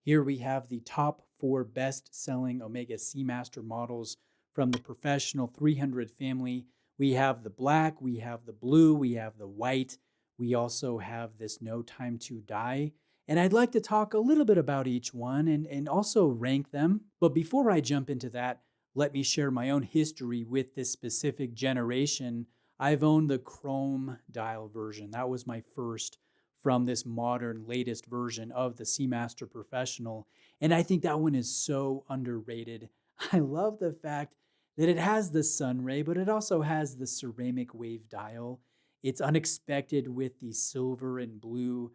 Here we have the top 4 best-selling Omega Seamaster models from the professional 300 family. We have the black, we have the blue, we have the white. We also have this No Time to Die. And I'd like to talk a little bit about each one and also rank them. But before I jump into that, let me share my own history with this specific generation. I've owned the chrome dial version. That was my first from this modern latest version of the Seamaster Professional. And I think that one is so underrated. I love the fact that it has the sunray, but it also has the ceramic wave dial. It's unexpected with the silver and blue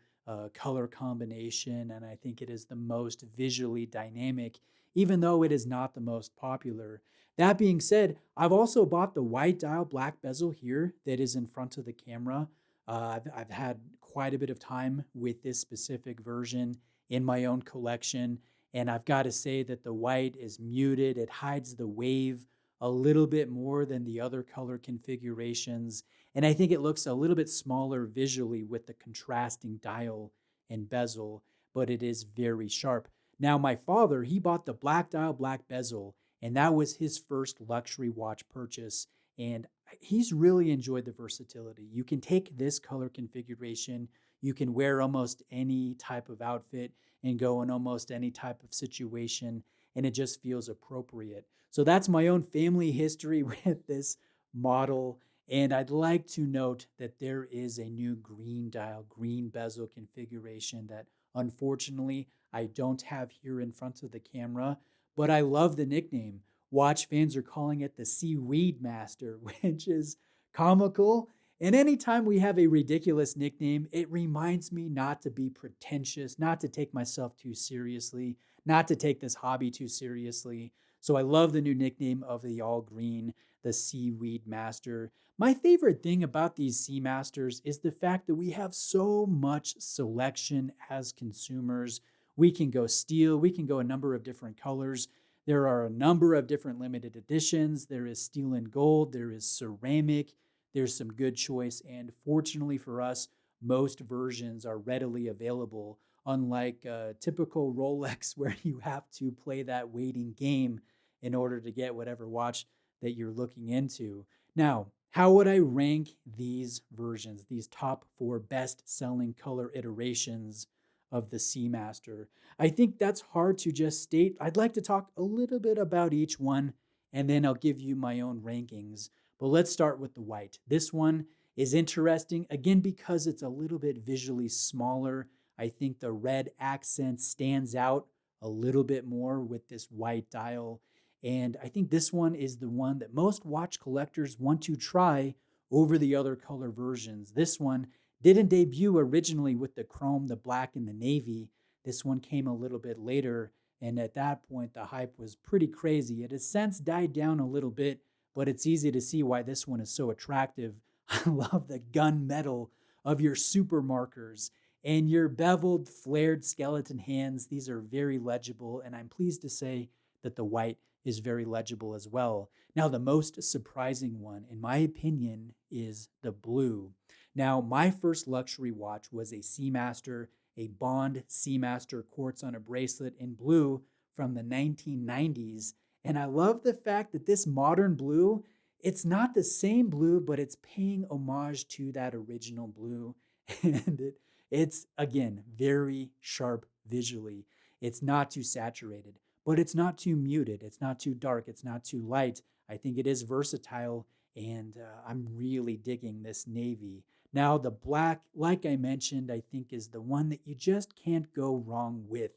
color combination, and I think it is the most visually dynamic, even though it is not the most popular. That being said, I've also bought the white dial black bezel here that is in front of the camera. I've had quite a bit of time with this specific version in my own collection, and I've got to say that the white is muted. It hides the wave a little bit more than the other color configurations, and I think it looks a little bit smaller visually with the contrasting dial and bezel, but it is very sharp. Now, my father, he bought the black dial, black bezel, and that was his first luxury watch purchase. And he's really enjoyed the versatility. You can take this color configuration, you can wear almost any type of outfit and go in almost any type of situation, and it just feels appropriate. So that's my own family history with this model. And I'd like to note that there is a new green dial, green bezel configuration that unfortunately I don't have here in front of the camera, but I love the nickname. Watch fans are calling it the Seaweed Master, which is comical. And anytime we have a ridiculous nickname, it reminds me not to be pretentious, not to take myself too seriously, not to take this hobby too seriously. So I love the new nickname of the all green, the Seaweed Master. My favorite thing about these Seamasters is the fact that we have so much selection as consumers. We can go steel, we can go a number of different colors. There are a number of different limited editions. There is steel and gold, there is ceramic, there's some good choice. And fortunately for us, most versions are readily available, unlike typical Rolex, where you have to play that waiting game in order to get whatever watch that you're looking into. Now, how would I rank these versions, these top 4 best selling color iterations of the Seamaster? I think that's hard to just state. I'd like to talk a little bit about each one, and then I'll give you my own rankings. But let's start with the white. This one is interesting, again, because it's a little bit visually smaller. I think the red accent stands out a little bit more with this white dial. And I think this one is the one that most watch collectors want to try over the other color versions. This one didn't debut originally with the chrome, the black, and the navy. This one came a little bit later, and at that point, the hype was pretty crazy. It has since died down a little bit, but it's easy to see why this one is so attractive. I love the gunmetal of your super markers and your beveled, flared skeleton hands. These are very legible, and I'm pleased to say that the white is very legible as well. Now, the most surprising one, in my opinion, is the blue. Now, my first luxury watch was a Seamaster, a Bond Seamaster quartz on a bracelet in blue from the 1990s. And I love the fact that this modern blue, it's not the same blue, but it's paying homage to that original blue. And it's, again, very sharp visually. It's not too saturated, but it's not too muted. It's not too dark. It's not too light. I think it is versatile, and I'm really digging this navy. Now, the black, like I mentioned, I think is the one that you just can't go wrong with.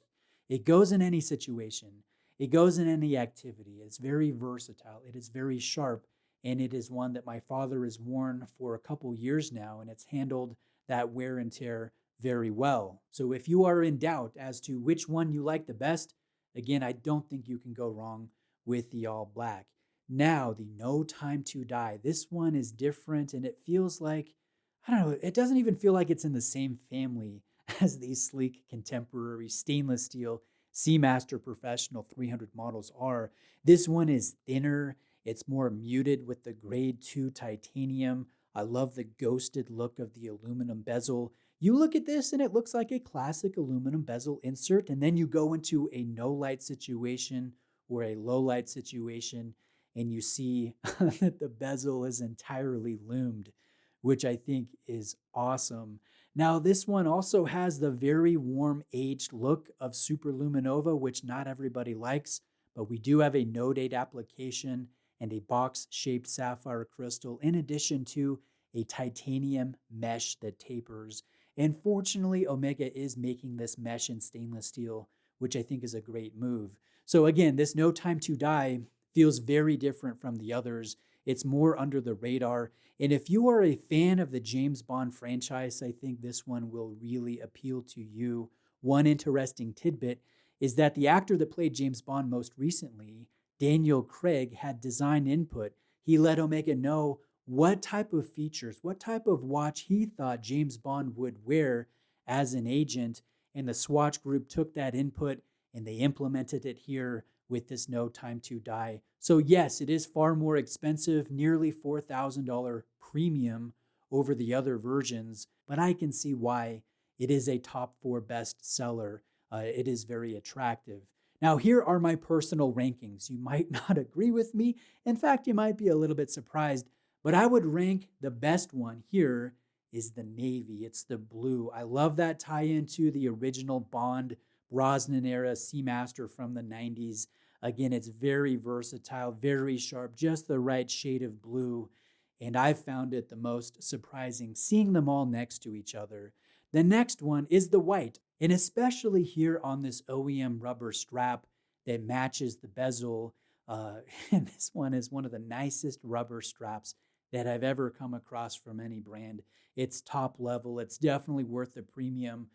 It goes in any situation. It goes in any activity. It's very versatile. It is very sharp, and it is one that my father has worn for a couple years now, and it's handled that wear and tear very well. So if you are in doubt as to which one you like the best, again, I don't think you can go wrong with the all black. Now, the No Time to Die. This one is different, and it feels like, I don't know, it doesn't even feel like it's in the same family as these sleek contemporary stainless steel Seamaster Professional 300 models are. This one is thinner. It's more muted with the grade 2 titanium. I love the ghosted look of the aluminum bezel. You look at this and it looks like a classic aluminum bezel insert, and then you go into a no light situation or a low light situation, and you see that the bezel is entirely loomed, which I think is awesome. Now, this one also has the very warm aged look of Superluminova, which not everybody likes, but we do have a no date application and a box shaped sapphire crystal, in addition to a titanium mesh that tapers. And fortunately, Omega is making this mesh in stainless steel, which I think is a great move. So again, this No Time to Die feels very different from the others. It's more under the radar. And if you are a fan of the James Bond franchise, I think this one will really appeal to you. One interesting tidbit is that the actor that played James Bond most recently, Daniel Craig, had design input. He let Omega know what type of features, what type of watch he thought James Bond would wear as an agent. And the Swatch Group took that input and they implemented it here with this No Time to Die. So yes, it is far more expensive, nearly $4,000 premium over the other versions, but I can see why it is a top 4 bestseller. It is very attractive. Now, here are my personal rankings. You might not agree with me. In fact, you might be a little bit surprised, but I would rank the best one here is the navy. It's the blue. I love that tie-in to the original Bond Brosnan era Seamaster from the 90s. Again, it's very versatile, very sharp, just the right shade of blue. And I found it the most surprising seeing them all next to each other. The next one is the white, and especially here on this OEM rubber strap that matches the bezel. And this one is one of the nicest rubber straps that I've ever come across from any brand. It's top level. It's definitely worth the premium.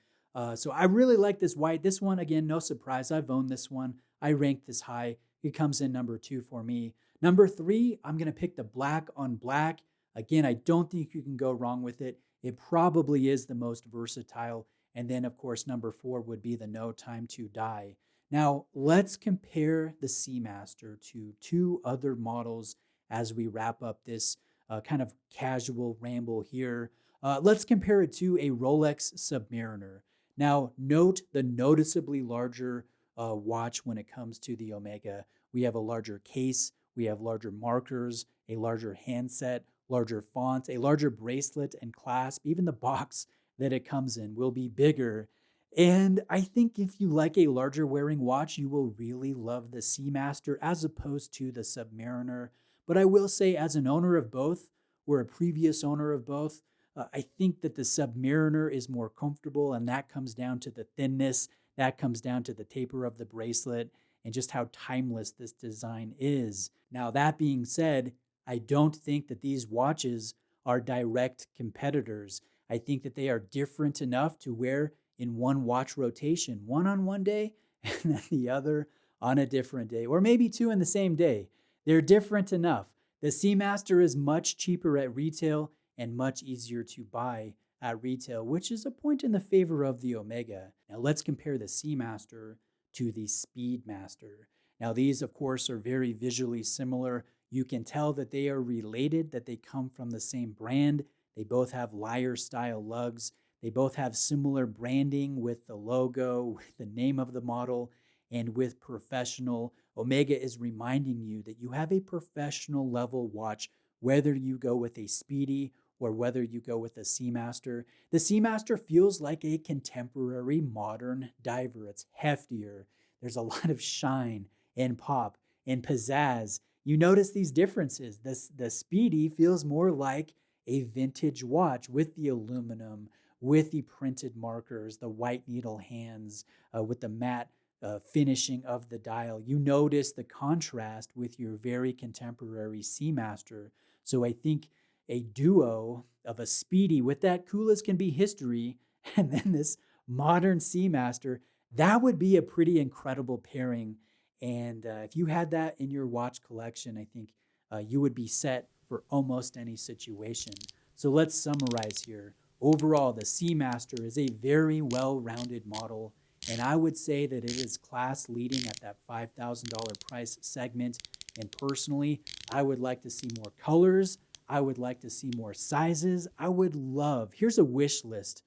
So I really like this white. This one, again, no surprise. I've owned this one. I ranked this high. It comes in number 2 for me. Number 3, I'm going to pick the black on black. Again, I don't think you can go wrong with it. It probably is the most versatile. And then, of course, number 4 would be the No Time to Die. Now, let's compare the Seamaster to 2 other models as we wrap up this kind of casual ramble here. Let's compare it to a Rolex Submariner. Now, note the noticeably larger watch when it comes to the Omega. We have a larger case, we have larger markers, a larger handset, larger font, a larger bracelet and clasp. Even the box that it comes in will be bigger. And I think if you like a larger wearing watch, you will really love the Seamaster as opposed to the Submariner. But I will say, as an owner of both, or a previous owner of both, I think that the Submariner is more comfortable, and that comes down to the thinness, that comes down to the taper of the bracelet, and just how timeless this design is. Now, that being said, I don't think that these watches are direct competitors. I think that they are different enough to wear in one watch rotation, one on one day and then the other on a different day, or maybe 2 in the same day. They're different enough. The Seamaster is much cheaper at retail and much easier to buy at retail, which is a point in the favor of the Omega. Now let's compare the Seamaster to the Speedmaster. Now these, of course, are very visually similar. You can tell that they are related, that they come from the same brand. They both have lyre-style lugs. They both have similar branding with the logo, with the name of the model, and with professional. Omega is reminding you that you have a professional level watch, whether you go with a Speedy or whether you go with a Seamaster. The Seamaster feels like a contemporary modern diver. It's heftier. There's a lot of shine and pop and pizzazz. You notice these differences. The Speedy feels more like a vintage watch with the aluminum, with the printed markers, the white needle hands, with the matte finishing of the dial. You notice the contrast with your very contemporary Seamaster. So I think a duo of a Speedy with that cool as can be history and then this modern Seamaster, that would be a pretty incredible pairing. And if you had that in your watch collection, I think you would be set for almost any situation. So let's summarize here. Overall, the Seamaster is a very well-rounded model, and I would say that it is class leading at that $5,000 price segment. And personally, I would like to see more colors. I would like to see more sizes. I would love, here's a wish list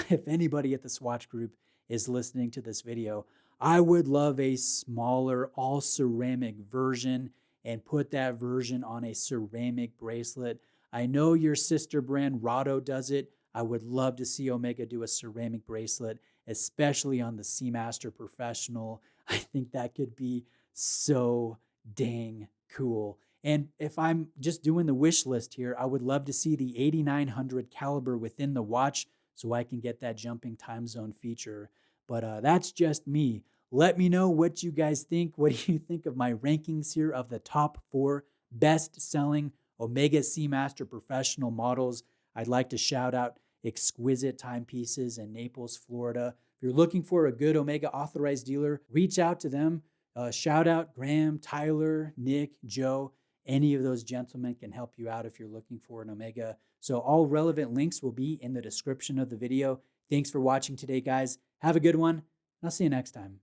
if anybody at the Swatch Group is listening to this video, I would love a smaller all ceramic version and put that version on a ceramic bracelet. I know your sister brand Rado does it. I would love to see Omega do a ceramic bracelet, especially on the Seamaster Professional. I think that could be so dang cool. And if I'm just doing the wish list here, I would love to see the 8900 caliber within the watch so I can get that jumping time zone feature. But that's just me. Let me know what you guys think. What do you think of my rankings here of the top 4 best-selling Omega Seamaster Professional models? I'd like to shout out Exquisite Timepieces in Naples, Florida. If you're looking for a good Omega authorized dealer, reach out to them. Shout out Graham, Tyler, Nick, Joe. Any of those gentlemen can help you out if you're looking for an Omega. So all relevant links will be in the description of the video. Thanks for watching today, guys. Have a good one. I'll see you next time.